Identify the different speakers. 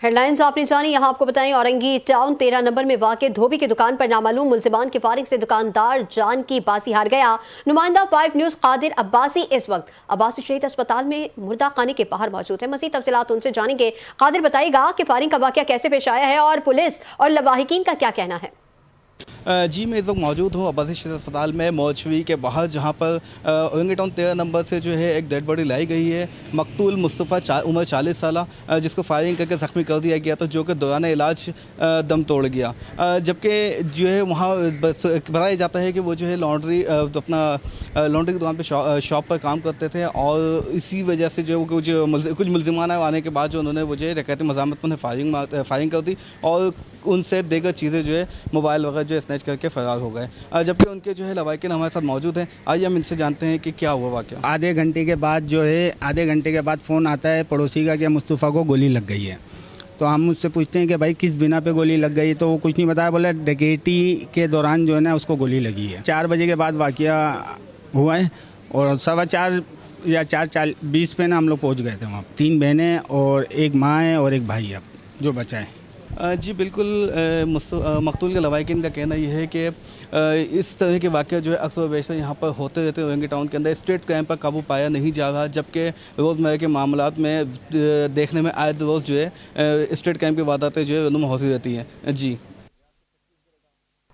Speaker 1: Headlines आपने जानी। यहाँ आपको बताएं, औरंगी टाउन 13 नंबर में वाक़ धोबी की दुकान पर नामालूम मुलजिमान की फायरिंग से दुकानदार जान की बाजी हार गया। नुमाइंदा 5 न्यूज़ कादिर अब्बासी इस वक्त अब्बासी शहीद अस्पताल में मुर्दा खाने के बाहर मौजूद है। मज़ीद तफसीलात उनसे जानेंगे। कादिर, बताइएगा कि फायरिंग का वाक़या कैसे पेश आया है और पुलिस और लवाहिकीन का क्या कहना है?
Speaker 2: जी, मैं इस वक्त मौजूद हूँ अब्बासी शहीद अस्पताल में मोर्चरी के बाहर, जहाँ पर औरंगी टाउन 13 नंबर से जो है एक डेड बॉडी लाई गई है। मकतूल मुस्तफ़ा उम्र 40 साल, जिसको फायरिंग करके ज़ख्मी कर दिया गया था, जो कि दौरान इलाज दम तोड़ गया। जबकि जो है वहाँ बताया जाता है कि वो जो है लॉन्ड्री लॉन्ड्री की दुकान पर शॉप पर काम करते थे, और इसी वजह से जो कुछ मुलजिमान आने के बाद जो उन्होंने वो जो है डकैती मज़ामत में फायरिंग कर दी और उनसे देगर चीज़ें जो है मोबाइल वगैरह जो है स्नैच करके फ़रार हो गए। जबकि उनके जो है लवाहिकीन हमारे साथ मौजूद हैं। आइए हम इनसे जानते हैं कि क्या हुआ वाक़या।
Speaker 3: आधे घंटे के बाद फ़ोन आता है पड़ोसी का कि मुस्तफ़ा को गोली लग गई है। तो हम उससे पूछते हैं कि भाई किस बिना पे गोली लग गई, तो वो कुछ नहीं बताया, बोला डकैती के दौरान जो है ना उसको गोली लगी है। 4 बजे के बाद वाक़या हुआ है और 4:15 या 4:20 पे ना हम लोग पहुँच गए थे वहाँ। 3 बहनें और एक माँ है और एक भाई है जो बचा है।
Speaker 2: जी बिल्कुल, मकतूल के लवाहिकीन का कहना यह है कि इस तरह के वाक़े जो है अक्सर वैसे यहाँ पर होते रहते हैं। औरंगी टाउन के अंदर स्ट्रीट क्राइम पर काबू पाया नहीं जा रहा, जबकि रोज़मर्रा के मामलात में देखने में आए रोज़ जो है स्ट्रीट क्राइम की वारदातें जो है उनमें होती रहती हैं। जी।